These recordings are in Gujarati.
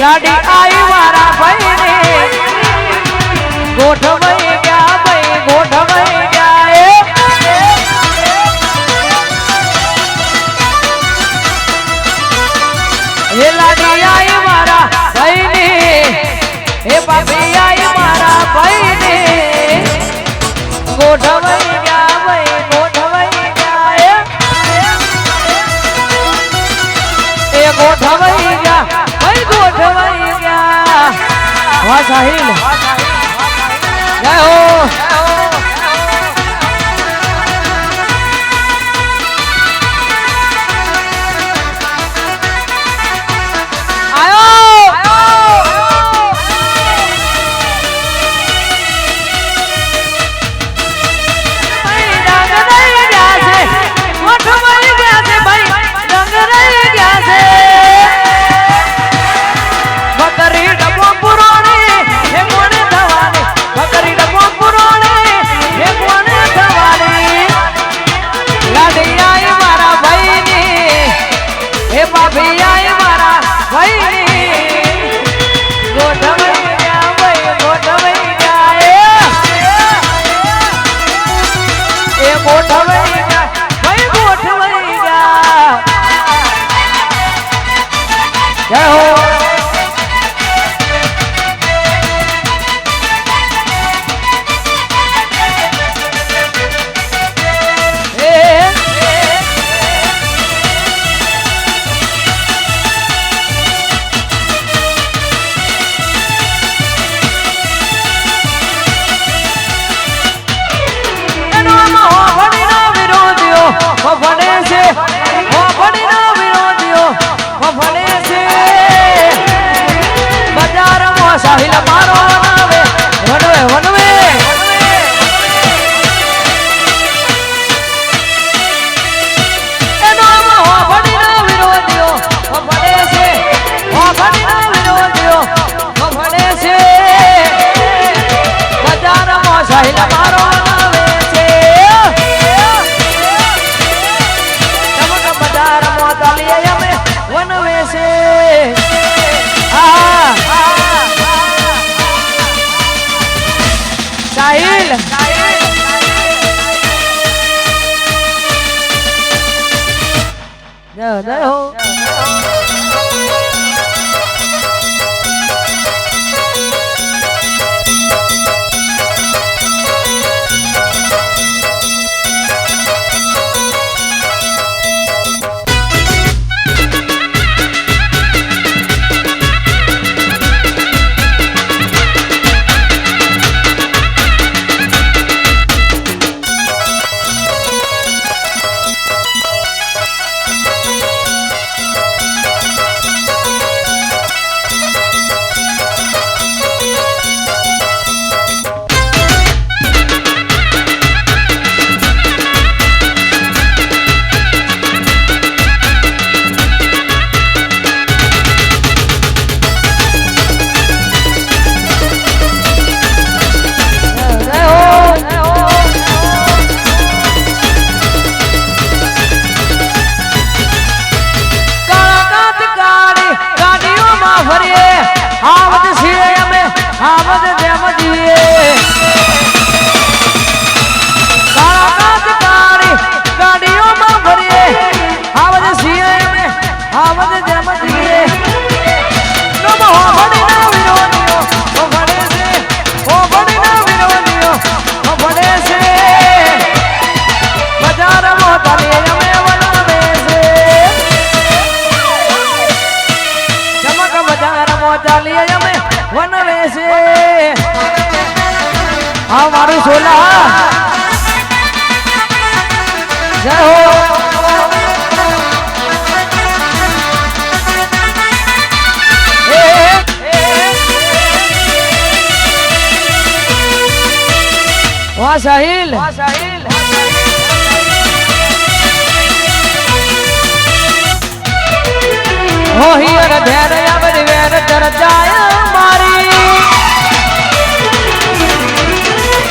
લાડી આઈ મારા ભાઈ ને ગોઠવાઈ ગયા ભાઈ ગોઠવાઈ ગયા એ લાડી આઈ મારા ભાઈ ને એ બાપી આઈ મારા ભાઈ ને ગોઠવાઈ ગયા ભાઈ ગોઠવાઈ ગયા એ ગોઠવાઈ ગયા ભાઈ ગોઠવાઈ ગયા વાહ સાહિલ જય હો સાહિલ મારો નાવે વનવે વનવે એનો હોભડીના વિરોધીઓ હોભડે છે હોભડીના વિરોધીઓ હોભડે છે બજારમાં સાહિલ મારો નાવે છે તમક બજારમાં ચાલીએ અમે વનવે છે સાહિલ જય જય હો મારું સોલા જય હો વાહ સાહિલ હો હિયર ધેર અવર વેર ચર્ચાય મારી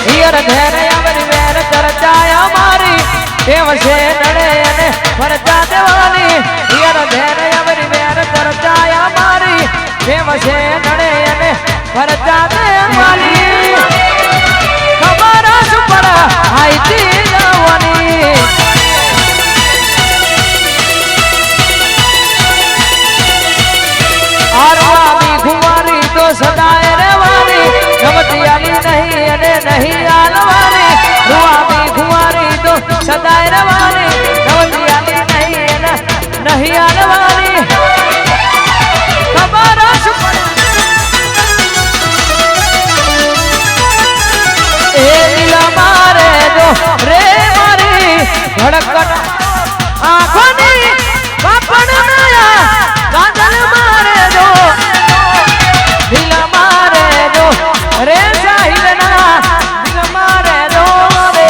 હિયર ધેર અવર વેર ચર્ચાય મારી દેવ છે નડે અને ફરજા દેવાની હિયર ધેર અવર વેર ચર્ચાય મારી દેવ છે फरजा दे वाली खबर सुपर आई थी जवानी आरवानी घुमारी तो सदाए रवानी गमतियाली नहीं अने नहीं आलवानी रुआनी घुमारी तो सदाए रवानी गमतियाली नहीं अने नहीं आलवानी खबर सुपर ए दिल मारे दो रे मारी धड़कन आँखों नी पापड़ नया काजल मारे दो दिल मारे दो रे साहिल ना दिल मारे दो रे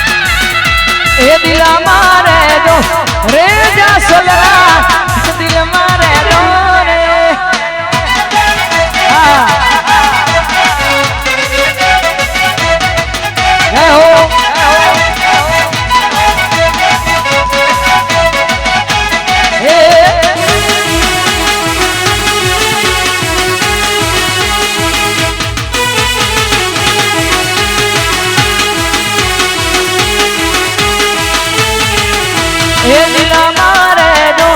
ए दिल मारे दो रे जा सोलरा दिल मारे दो रे ए दिल मारे दो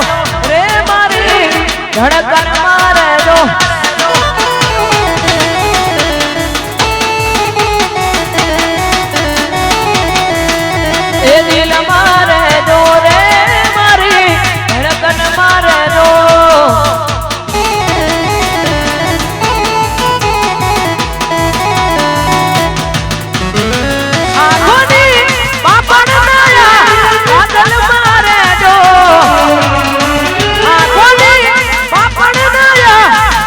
रे मारी धड़कन मारे दो ए दिल मारे दो रे मारी धड़कन मारे दो आँखों नी पापड़ नया काजल मारे दो आँखों नी पापड़ नया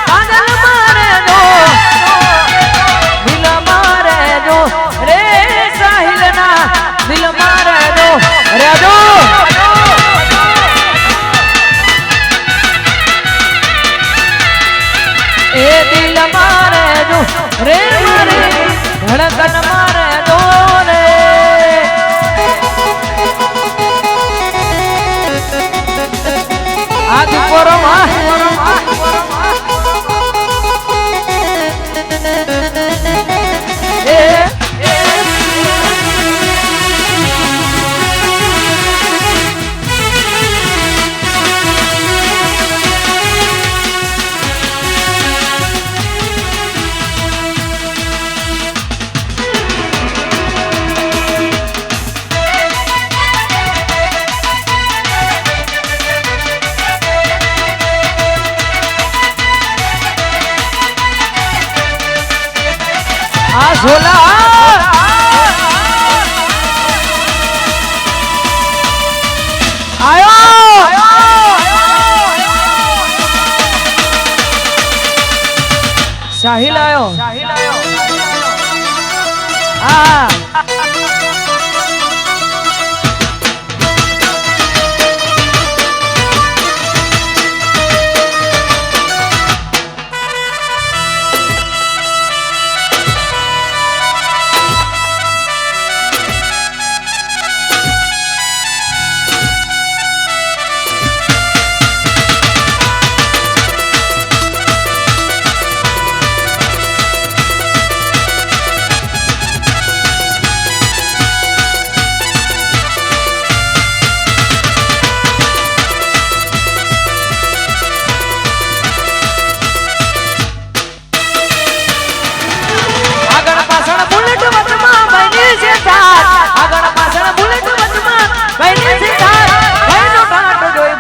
काजल मारे दो दिल मारे दो रे साहिल ना दिल मारे दो रे दो ए दिल मारे दो रे मारे धड़कन मारे दो रे आदि परमा झोला आयो साहिल आयो આગળ પાછળ બુલેટ વચમાં બની છે ધાર આગળ પાછળ બુલેટ વચમાં બની છે ધાર કઈનો ઢાંટ કોઈ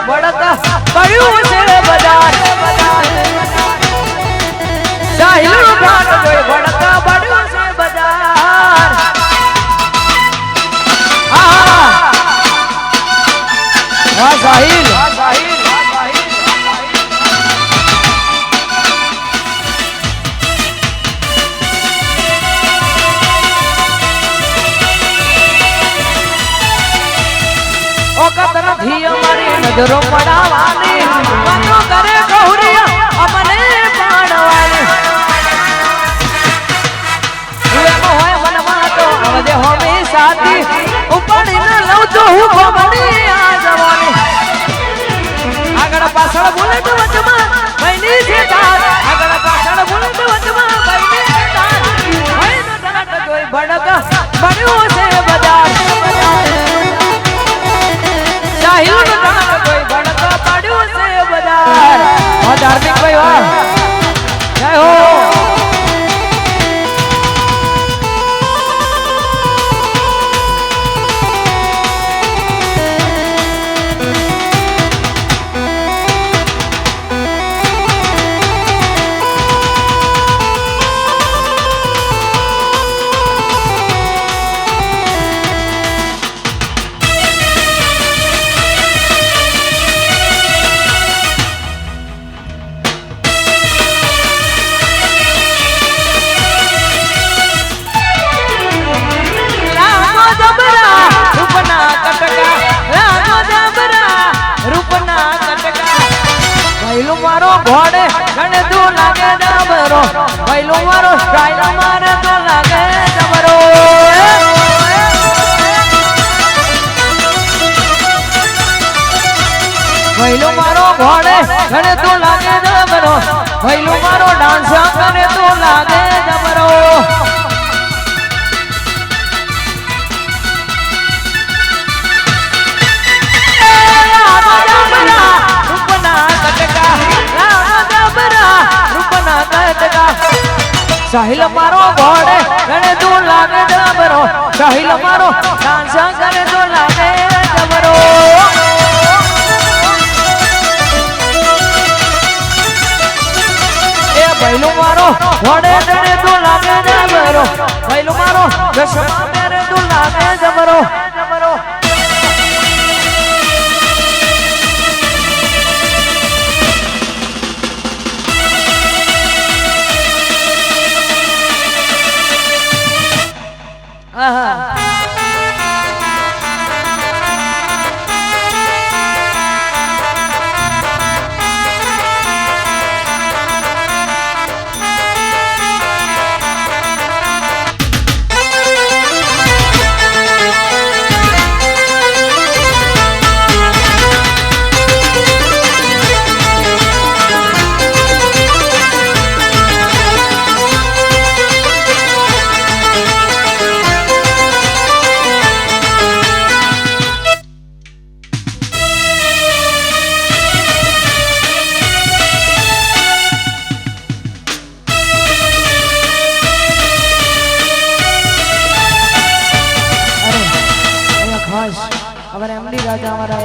ભડક પડ્યું છે બજાર સાહિલનો ઢાંટ કોઈ ભડક પડ્યું છે બજાર હા સાહિલ ઓ કતર થી અમારે નજરો પડાવાની વાતો કરે ગૌરિયા અમને પાડવાની એમાં હોય મનમાં તો આવજે હોમી સાથી ઉપાડી ન લઉં તો હું ભમણી આ જવાની આગળ પાછળ બુલેટ વચમાં બૈની છે તાર આગળ પાછળ બુલેટ વચમાં બૈની છે તાર હોય તો ડાટ જોઈ ભડક બન્યું છે બજાર સાહિલ નો ડાટ જોઈ ભડક પડ્યું છે બજાર ધાર્મિક ભાઈ વાહ જય હો ઘોડે ગણે તું લાગે ડબરો પહેલું મારો સ્ટાઈલ મારે તો લાગે ડબરો પહેલું મારો ઘોડે ગણે તું લાગે ડબરો પહેલું મારો ડાન્સ કરે તું લાગે ડબરો સાહિલ મારો ઘોડે ગણે તું લાગે ડબરો સાહિલ મારો ડાન્સ કરે તું લાગે ડબરો એ પહેલું મારો ઘોડે ગણે તું લાગે ડબરો પહેલું મારો દશમા પહેરે તું લાગે ડબરો ડબરો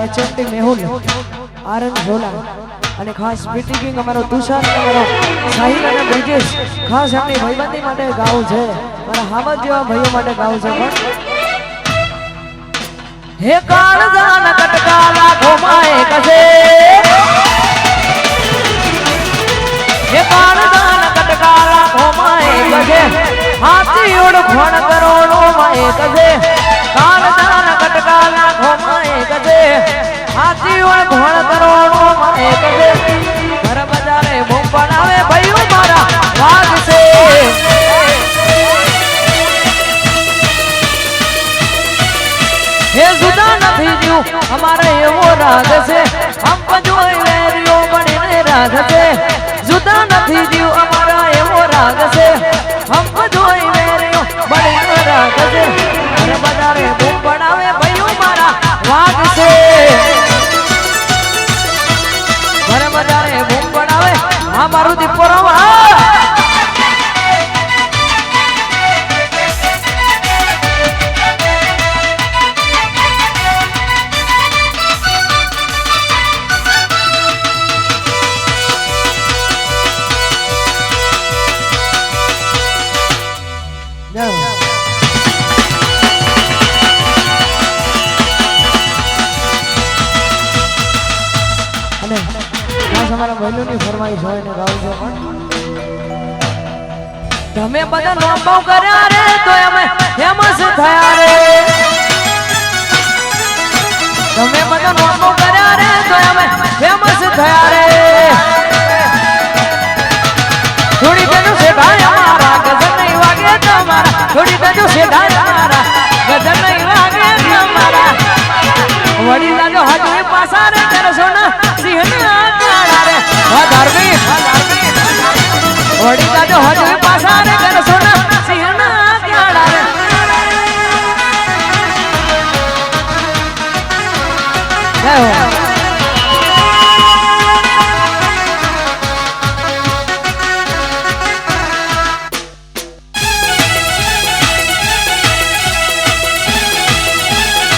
HMT મેહુલ આરન ઝોલા અને ખાસ પીટી કિંગ અમારો તુષાર અમારો સાહિલ અને બ્રિજેશ ખાસ એમની ભાઈબંધી માટે ગાવું છે મારા હામદ જેવા ભાઈઓ માટે ગાવું છે પણ હે કાળજાના કટકા લાખો માએ કસે હે કાળજાના કટકા લાખો માએ કસે હાથી ઓળખણ કરોડો માએ કસે કાળજાના કટકા લાખો માએ કસે હાથી ઓળખણ કરોડો માએ કસે ઘર બજારે બૂમ પડાવે ભાઈઓ મારા વાગ છે હે જુદા નથી જીવ અમારે એવો રાગ છે હમ પજોય વેરીઓ બનીને રાગ છે જુદા નથી જીવ અમારા એવો રાગ છે હમ પજોય વેરીઓ બનીને રાગ છે ઘર બજારે બૂમ પડાવે ભાઈઓ મારા વાગ છે ઘર બજારે બૂમ પડાવે આ મારું દીપોરો ની ફરમાઈશ હોય ને ગાવું છે પણ તમે બધા નોંધો કર્યા રે તો અમે ફેમસ થયા રે તમે બધા નોંધો કર્યા રે તો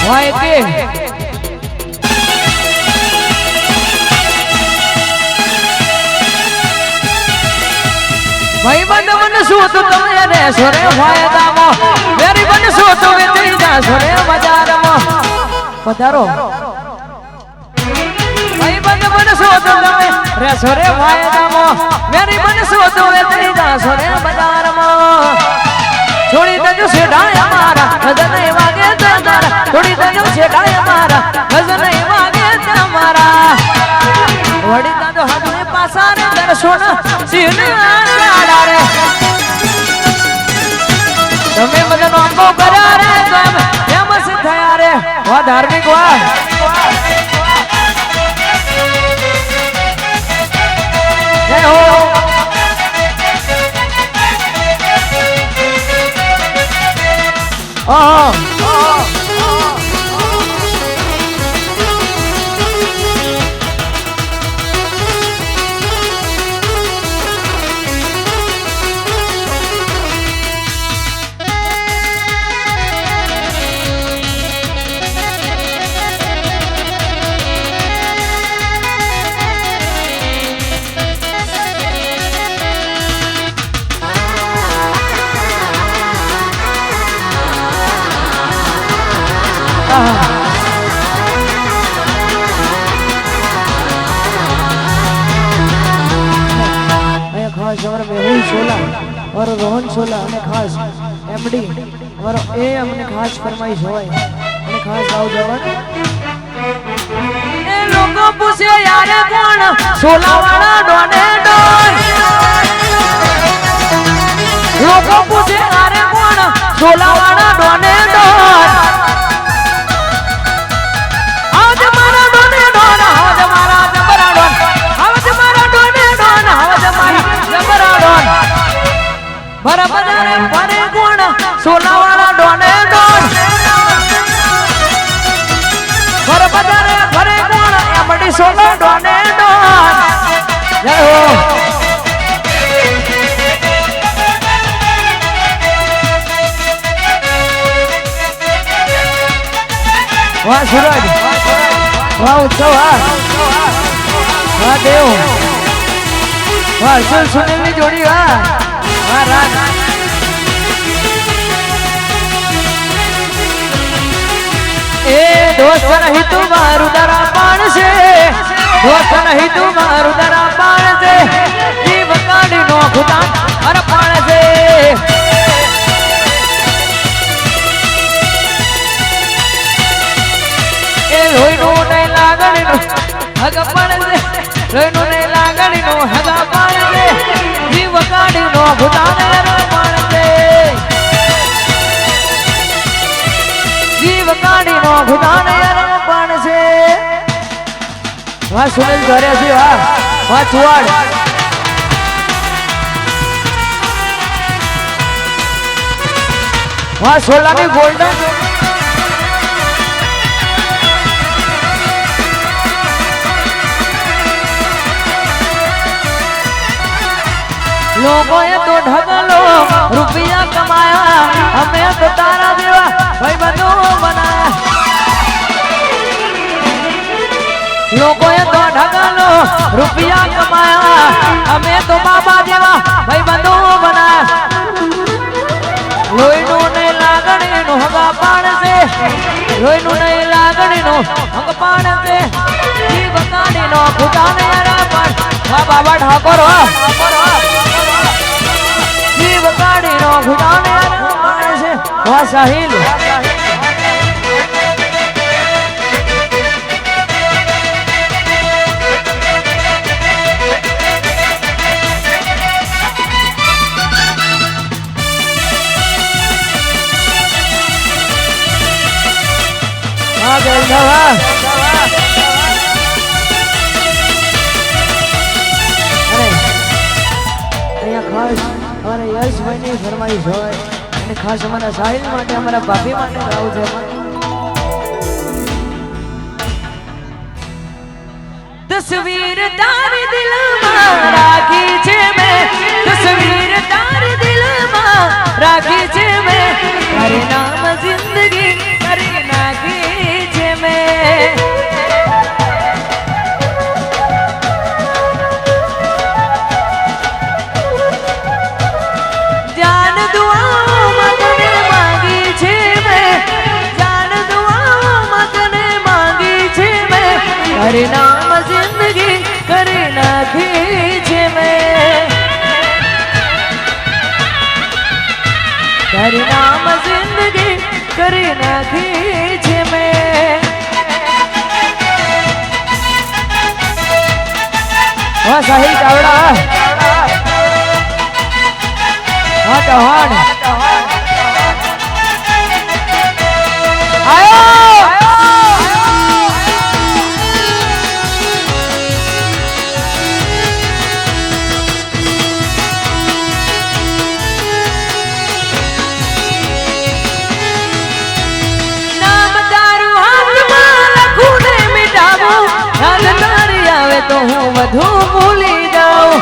હોય કે ભાઈ બંધ બનશો તો તમે રહેશો રે ફાયદામાં, વેરી બનશો તો વેચી જાશો રે બજારમાં. પધારો ભાઈ બંધ બનશો તો તમે રહેશો રે ફાયદામાં, વેરી બનશો તો વેચી જાશો રે બજારમાં. છોડી દેજો છેડાય મારા ભજન વાગે તમારા, છોડી દેજો છેડાય મારા ભજન વાગે તમારા. વડી દાદો હાથને પાસા રે દર્શન સિંહના રે તમે બધા નોંધો કર્યા રે તમે ફેમસ થયા રે. વાહ ધાર્મિક વાહ જય હો. खास हमारा मेहुल सोला और रोहन सोला અને ખાસ એમડી અમારો એ અમને ખાસ ફરમાઈશ હોય અને ખાસ આવ જવાન. એ લોકો પૂછે યાર કોણ સોલા વાળા ડોને ડોન, લોકો પૂછે યાર કોણ સોલા વાળા ડોને ડોન. આજ મારા ડોને ડોન, આજ મારા જબરા ડોન, આજ મારા ડોને ડોન, આજ મારા જબરા ડોન. બરાબર રે પરે કોણ સોલા વાળા ડોને ડોન, બરાબર રે પરે કોણ એમડી સોલા ડોને ડોન. જય હો. વાહ સુરજ, વાહ ઉત્સવ, વાહ દેવ, વાહ સુનિલની જોડી, વાહ વાહ રાજ. એ દોસ્ત નહીં તું મારું દરા પાણ છે, દોસ્ત નહીં તું મારું દરા પાણ છે, જીવ કાઢી નો ખુદા અર્પણ છે. એ લોહીનું નહીં લાગણીનું હગ પણ છે, લોહીનું નહીં લાગણીનું હગ પણ છે, જીવ કાઢી નો ખુદા અર્પણ છે, જીવ કાઢી નો ખુદા અર્પણ છે. વાહ સુનિલ ઘરે છે, વાહ વાહ ચુવાડ, વાહ સોલાની ગોલ્ડન. લોકોએ તો ઢગલો રૂપિયા કમાયા, અમે તો તારા જેવા ભાઈબંધો બનાયા. લોકોએ તો ઢગલો રૂપિયા કમાયા, અમે તો બાબા જેવા ભાઈબંધો બનાયા. લોહીનું નહીં લાગણીનું હગા પાણ છે, લોહીનું નહીં લાગણીનું હગ પાણ છે, જીવ કાઢીનો ખુદાને અર્પણ. વાહ બાબા ઠાકોર, વાહ જીવ કાઢીનો ખુદાને અર્પણ છે. વાહ સાહિલ, વાહ ગેલધા, વાહ ખાસ અમારા યશભાઈની ફરમાઈશ હોય અને ખાસ અમારા સાહિલ માટે, અમારા ભાભી માટે ગાવું છે. તસવીર તારી દિલમાં રાખી છે મેં, તસવીર તારી દિલમાં રાખી છે મેં, તારે નામ જિંદગી કરી નાખી हरि नाम जिंदगी કરી નાખી છે મેં હरि નામ जिंदगी કરી નાખી છે મેં હા સાહિલ ચાવડા હા ચૌહાણ તો હું વધુ ભૂલી જાઉં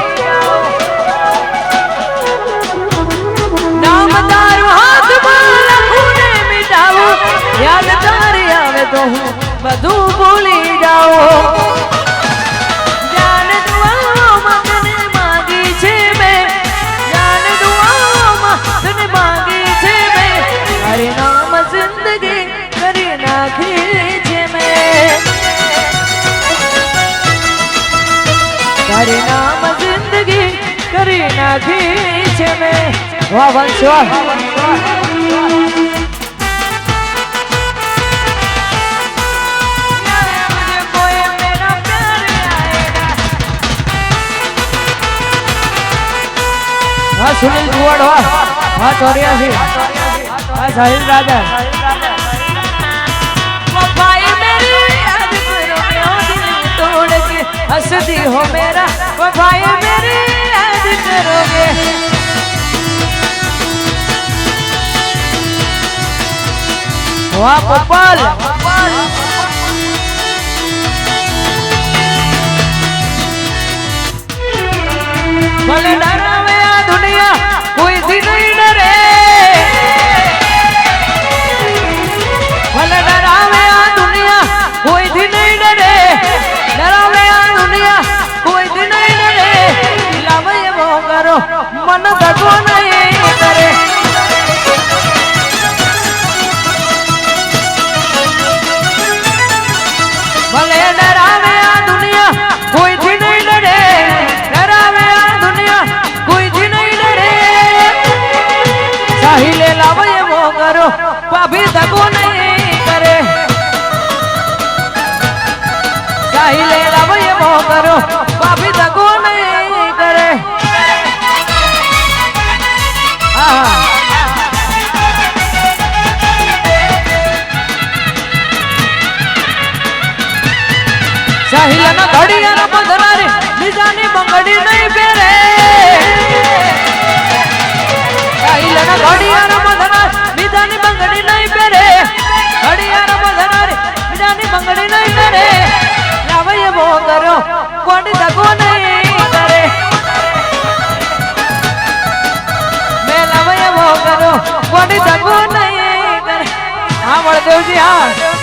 નામ તારું હાથમાં લખું ને મિટાવું યાદ તારી આવે તો હું વધુ ભૂલી જાઉં જાન દુઆઓમાં તને માંગી છે મેં જાન દુઆઓમાં તને માંગી છે મેં હરે નામ જિંદગી કરી નાખી છે મેં તારી નામ જિંદગી કરી નાખી છે મેં વાહ વંશ વાહ हाँ सुनील कुवड़ हाँ 84 हाँ साहिल राजा हंसती हो मेरा वो भाई मेरी याद करोगे वाह पप्पल भले डरावे आ दुनिया कोई भी नहीं डरे भले डरावे आ दुनिया कोई भी नहीं डरे डरावे कोई दिन नहीं डरे लावे वो करो मन दगो नहीं करे भले डरावे आ दुनिया कोई दिन नहीं डरे डरावे आ दुनिया कोई दिन नहीं डरे साहिले लावे वो करो पाभी दगो नहीं करे साहिले लावे वो करो पाभी दगो नहीं करे साहिल ना घड़िया ना बंधना रे निजानी मंगड़ी नहीं पेरे साहिल ना घड़िया ना बंधना निजानी मंगड़ी नहीं पेरे घड़िया ना बंधना रे निजानी मंगड़ी नहीं पेरे लावे वो करो कोड़ी दगो नहीं करे मैं लावे वो करो कोड़ी दगो नहीं करे हाँ बलदेव जी हाँ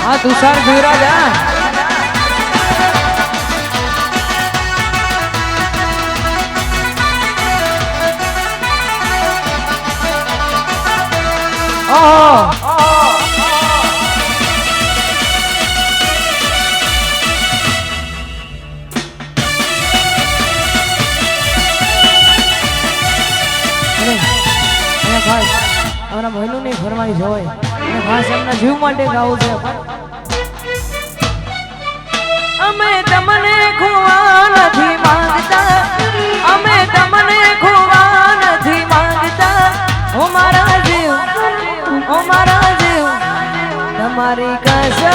हाँ तुषार भीराज અમારા બહેનું ની ફરમાઈશ હોય અને ખાસ એમના જીવ માટે ગાવું છે અમે તમને ખોવા નથી માંગતા અમે તમને ખોવા નથી માંગતા ઓ મારા જીવ તમારી કસમ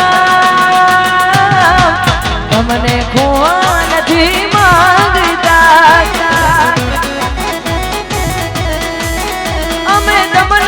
તમને ખોવા નથી માંગતા અમે તમને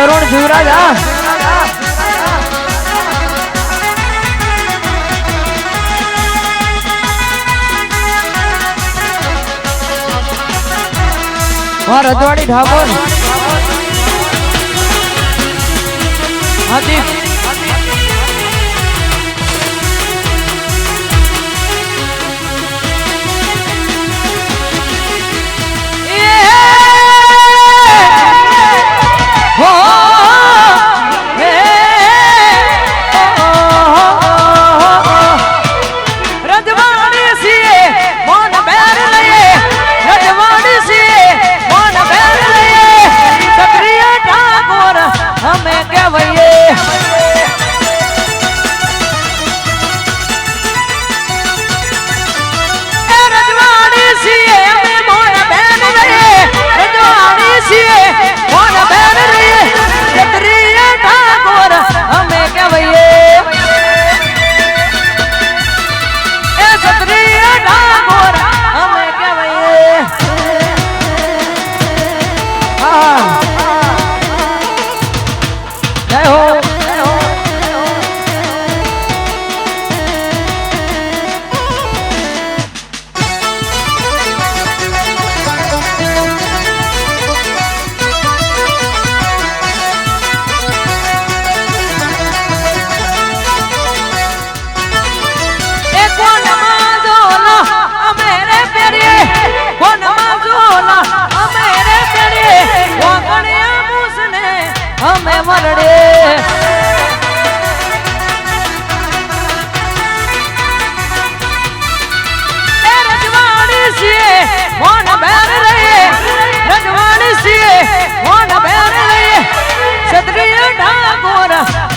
તરુણ જીવરાજ રજવાડી ઠાકોર હાજી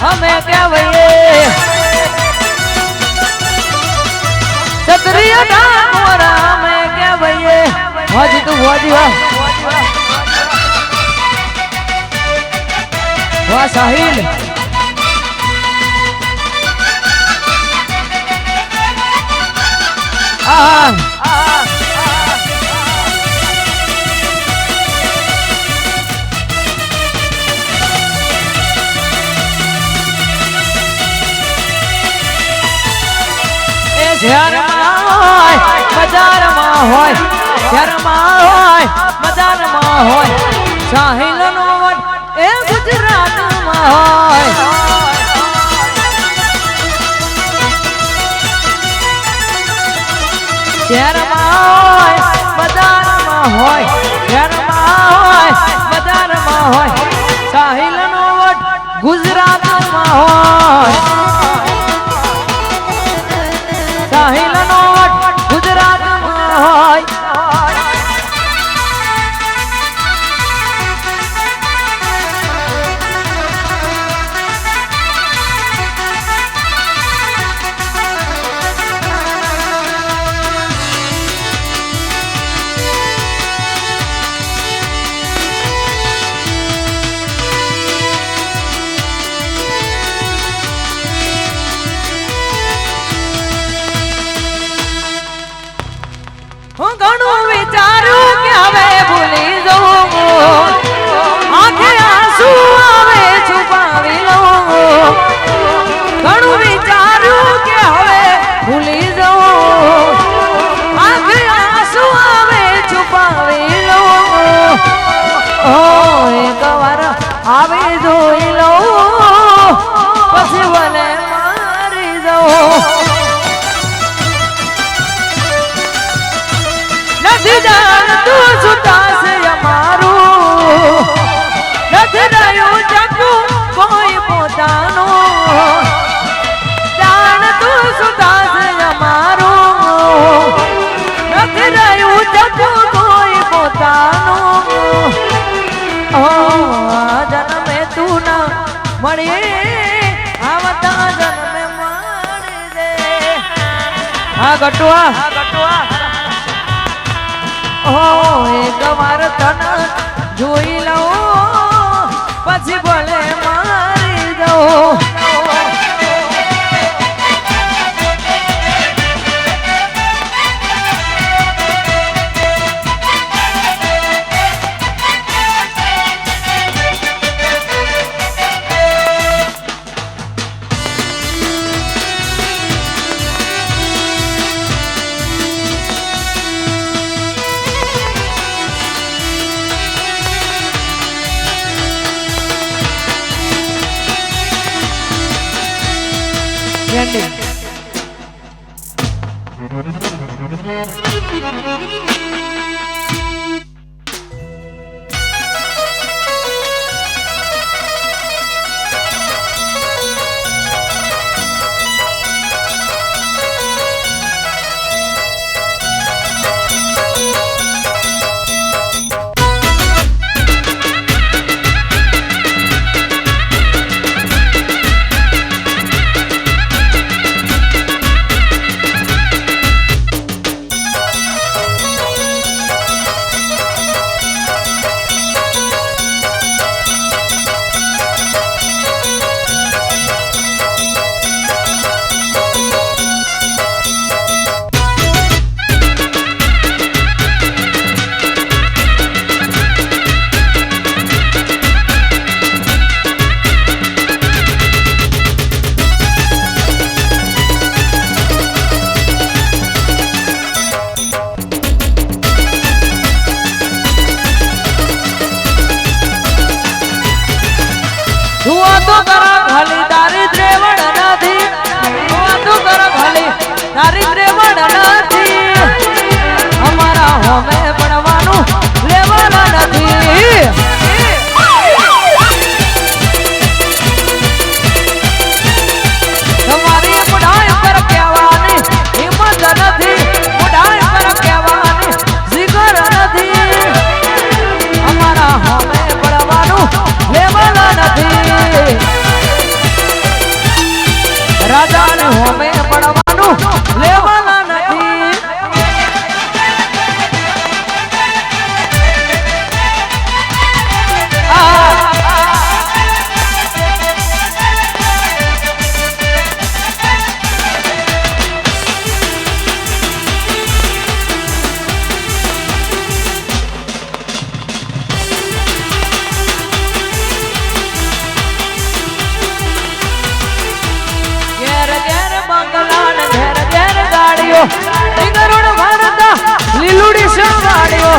અમે કહેવાય સત્રિય ઠાકોર અમે કહેવાય હોજી તું હોજી વાહ સાહિલ બજારમાં હોય શહેરમાં હોય બજારમાં હોય સાહિલ નો વટ એ ગુજરાતમાં હોય શહેરમાં હોય બજારમાં હોય શહેરમાં હોય બજારમાં હોય સાહિલ નો વટ ગુજરાતમાં હોય સાહિલ નો વટ ગુજરાતમાં હોય હું ઘણું વિચાર્યું કે હવે ભૂલી જવું આંખે આંસુ આવે છુપાવી લઉં ઘણું વિચાર્યું કે હવે ભૂલી જવું આંખે આંસુ આવે છુપાવી લઉં એક વાર આવી જોઈ લઉં પછી ભલે મારી જવું જાણતું સુતાસ અમારું નથી રહ્યું જગું કોઈ પોતાનું જાણતું સુતાસ અમારું નથી રહ્યું જગું કોઈ પોતાનું જન્મે તું ના મળી આવતા જન્મે મળી દે હા ગટુઆ એક વાર તને જોઈ લઉં પછી ભલે મારી દઉં એન્ડિંગ તો કરો ખાલી દારિદ્ર્ય વડ નથી તો કરો ખાલી દારિદ્ર્ય વડ નથી અમારા હોમે પડવાનું લેવાના નથી તમારી બુઢાઈ પર કહેવાની હિંમત નથી બુઢાઈ પર કહેવાની જીગર નથી અમારા હોમે પડવાનું લેવાના નથી રાજાને હોમે પડવાનું લેવાના નથી લીલુડી સંગાડ્યો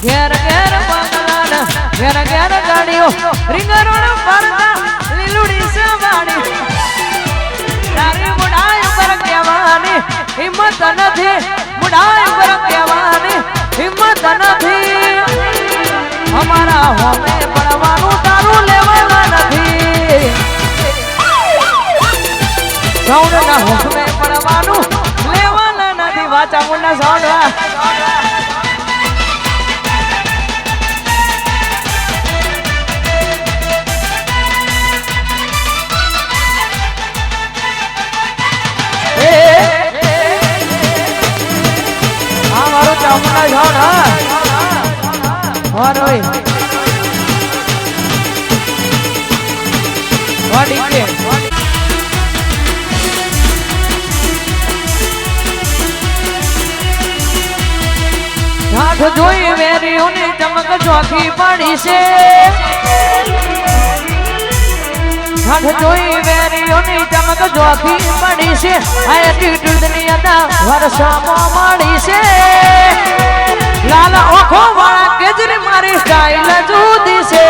ઘેર ઘેર બંગલા ઘેર ઘેર ગાડીઓ રીંગરોડ ભરતા લીલુડી સંગાડી તારી બુઢાઈ પર કહેવાની હિંમત નથી બુઢાઈ પર કહેવાની હિંમત નથી અમારા હોમે પડવાનું તારું લેવાના નથી સાઉન્ડ ના હોમે પડવાનું લેવાના નથી વાચા મુન્ના સાઉન્ડ હા મારું ચામુંડા સાઉન્ડ હા રોય વાડી કે ઠાઠ જોઈ વેરીઓની ચમક ચોખી પડી છે ઠાઠ જોઈ વેરીઓની ચમક ચોખી પડી છે આ એટીટ્યુડની અંદર વર્ષોમાં મળી છે લાલ ઓખો વાળા કેજરી મારી સ્ટાઈલ જુદી છે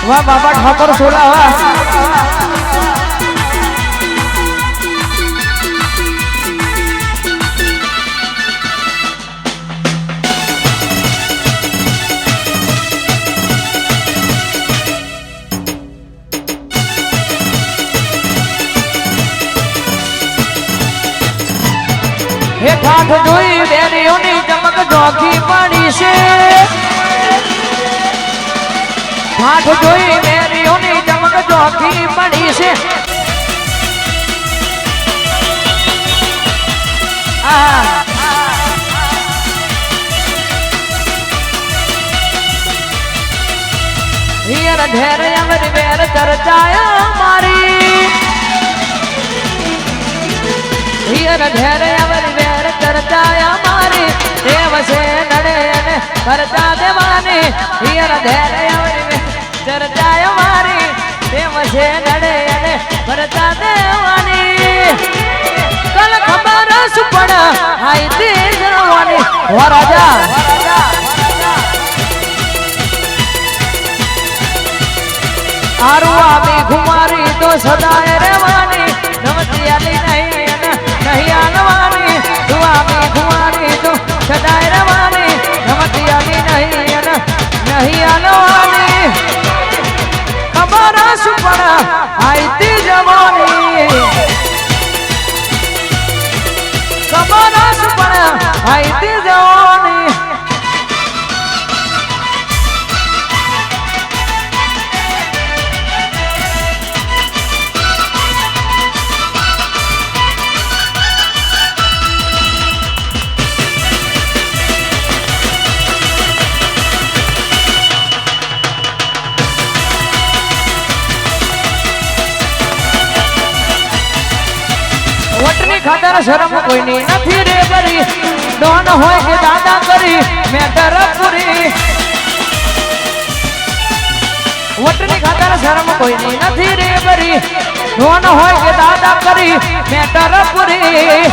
વાહ બાબા ઠાકોર સોડા વાહ હે ઠાઠ જોઈ વેરીઓની ચમક ચોખી પડી છે ઠાઠ જોઈ વેરીઓની ચમક ચોખી પડી છે હિયર ઢેર અમર વેર ચર્ચાયા મારી હિયર ઢેર અમર વેર ચર્ચાયા મારી દેવ છે નડે અને કરતા દેવાની દેવાની હિયર ધેરે આવરી ચર્ચાય મારી તેમ છે નડે અને ભરતા દેવાની કલ ખબર સુપડ આઈ તે જણવાની ઓ રાજા આરુ આવી ઘુમારી તો સદાય રહેવાની નમતી આલી નહીં નહીં આલવાની દુઆમી ઘુમારી તો સદાય રહેવાની નમતી આલી નહીં નહીં આલવાની ખબર સુપડ આઈતી જવાની ખબર સુપડ આઈતી જવાની ખાતર શરમ કોઈની નથી રે બરી ડોન હોય કે દાદા કરી મેટર પૂરી વટની ખાતર શરમ કોઈની નથી રે બરી ડોન હોય કે દાદા કરી મેટર પૂરી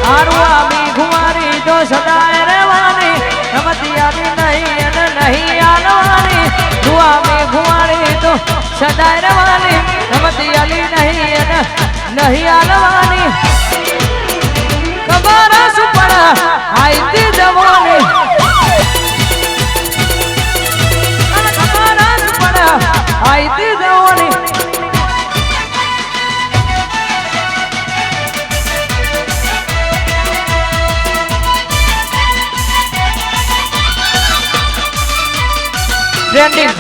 આરુ આવી ઘુમારી તો સદાય રહેવાની નમતી આલી નહીં અને નહીં આલવાની દુઆમી ઘુમારી તો સદાય રહેવાની નમતી આલી નહીં અને નહીં આલવાની ખબર સુપડ આઈતી જવાની ખબર સુપડ આઈતી જવાની ટ્રેન્ડિંગ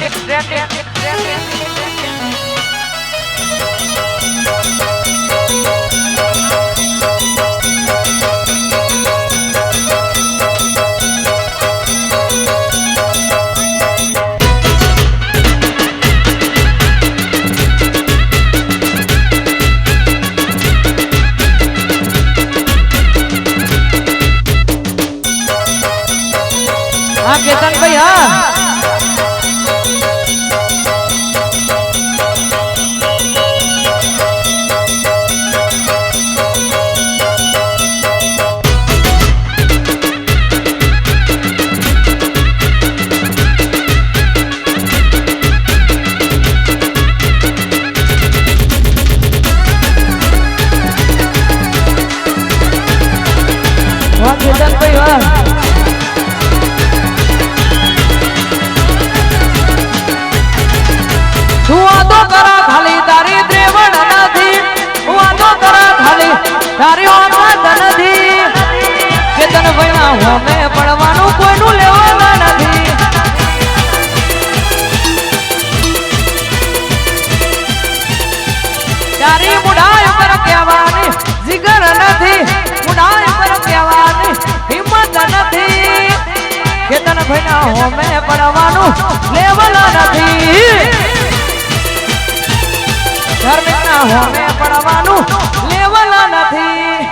केतन भाई हाँ केतन भाई हाँ વાતો કરા ખાલી તારી દ્રેવણ નથી વાતો કરા ખાલી તારી ઓમત નથી કે તન ભણા હોમે પડવાનું કોઈનું લેવાનું નથી તારી મુઢાઈ પર કહેવાની જીગર નથી મુઢાઈ પર કહેવાની હિંમત નથી કે તન ભણા હોમે પડવાનું લેવાનું નથી ધર્મના હોમે પડવાનું લેવલા નથી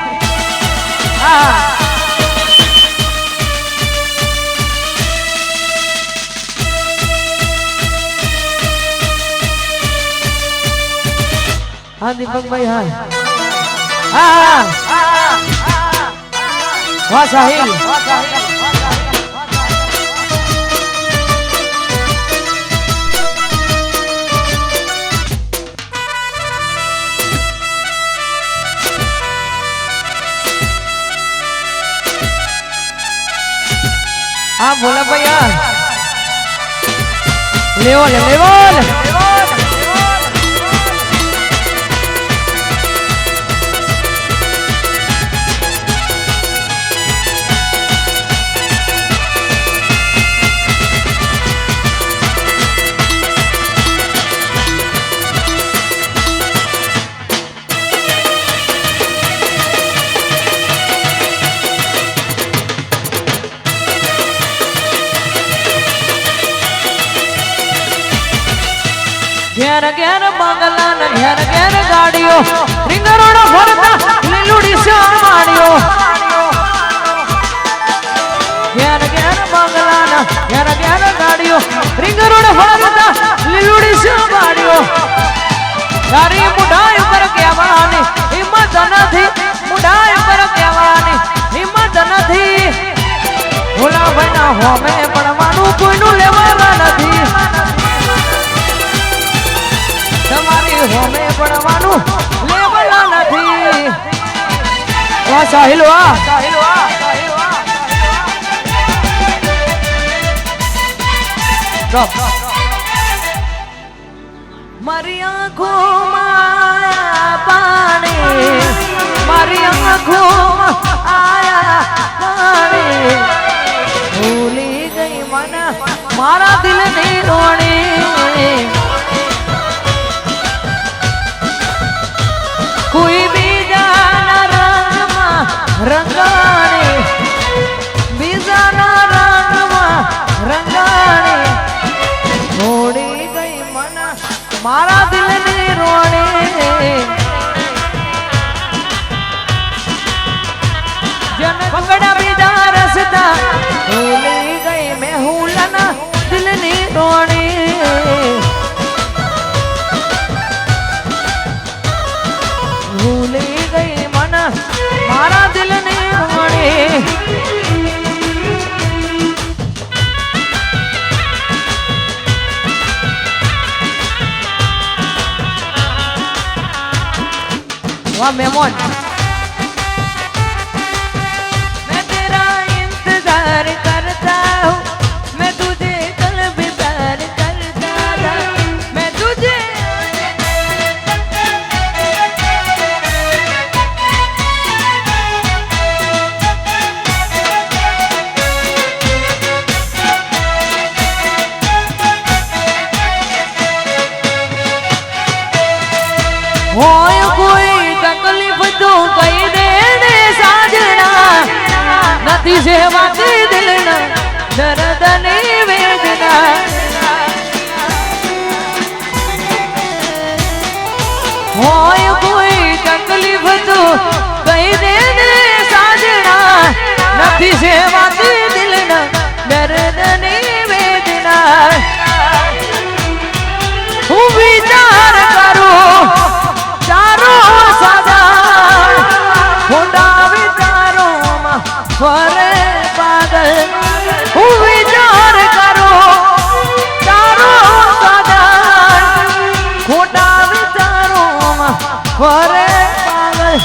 હા દીપકભાઈ હા વાહ સાહિલ हाँ बोला भैया लेवल लेवल घेर घेर बंगला घेर घेर गाड़ियों रिंगरोड़ भरता लीलुड़ी श्यामाड़ियों घेर घेर बंगला घेर घेर વાડીઓ રીંગ રોડ ફરતા લીલુડી સંભાળ્યો તારી મુઢાઈ ઉપર કહેવાની હિંમત નથી મુઢાઈ ઉપર કહેવાની હિંમત નથી ભોલાભાઈ ના હોમે પડવાનું કોઈનું લેવાના નથી તમારી હોમે પડવાનું લેવાના નથી વાહ સાહિલ વાહ સાહિલ વાહ મારી આંખોમાં પાણી મારી આંખોમાં આયા પાણી ભૂલી ગઈ મને મારા દિલની રોણી કોઈ બીજાના રંગમાં રંગાણી બીજાના રંગમાં રંગાણી છોડી ગઈ મને મારા દિલની રોણી જન પકડા બીજા રસ્તા ભૂલી ગઈ મેં હુલના દિલની રોણી ભૂલી ગઈ મને મારા દિલની રોણી वाह मेमोन मैं तेरा इंतजार करता हूँ मैं तुझे कल भी प्यार करता था मैं तुझे होय कोई तकलीफ तो कही दे साजना નથી સેવાતી દિલના દર્દની વેદના હોય કોઈ તકલીફ તો કહી દે સાજણા નથી સેવાતી દિલના દર્દની વેદના હું વિચાર કરું ચારો સાદા ખોટા વિચારોમાં ફરે પાગલ હું વિચાર કરું ચારો સાદા ખોટા વિચારોમાં ફરે પાગલ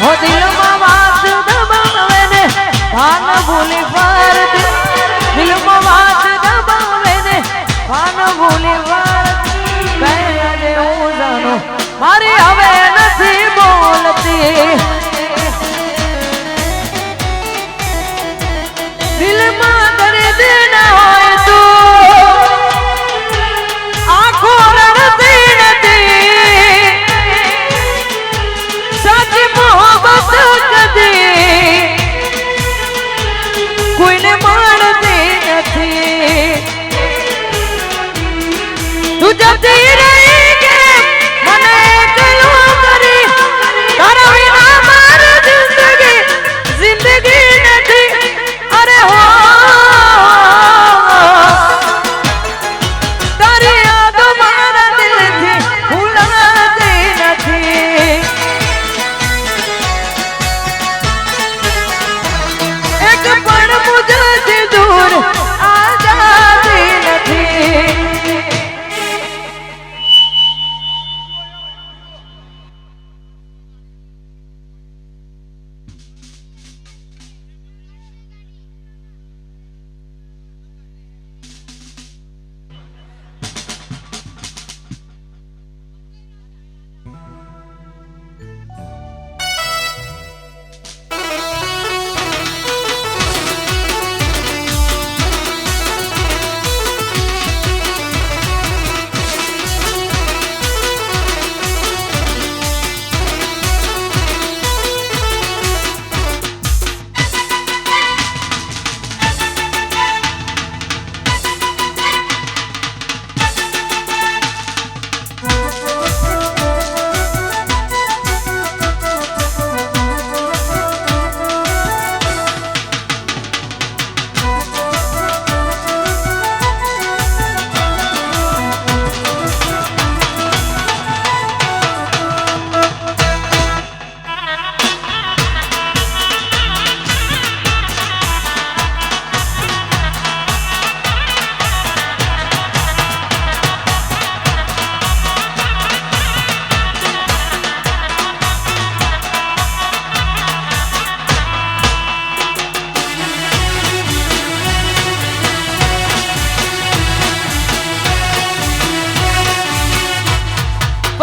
હો દિલમાં વાત દબાવે ને ભાન ભૂલી ફરતી દિલમાં વાત દબાવે ને ભાન ભૂલી ફરતી કઈ જેવું જાણો મારી હવે નથી બોલતી દિલમાં દર્દ ન હોય તો આંખો રડતી નથી સાચી મોહબ્બત કદી કોઈને મળતી નથી તું જતી રહી કે મને એકલું કરી તારા વિના મારી જિંદગી નથી અરે હો તારી યાદ મારા દિલથી ભૂલાતી નથી એક પણ મુજથી દૂર આ જાતી નથી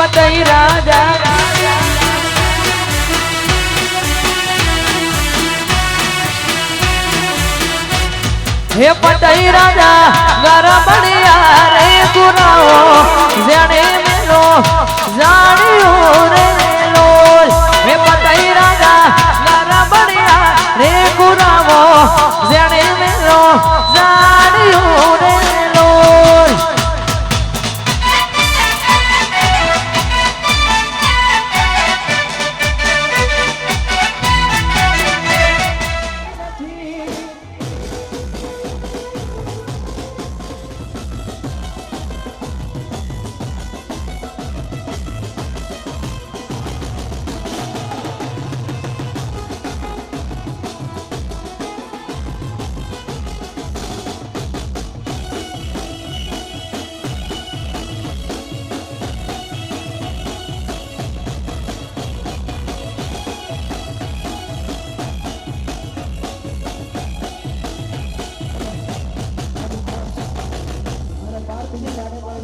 पतई राजा हे पतई राजा गरा बढ़िया रे गुराओ जाने मेलो जानियो रे लोल हे पतई राजा गरा बढ़िया रे गुराओ जाने मेलो जानियो रे लोल Para parte de cada cual,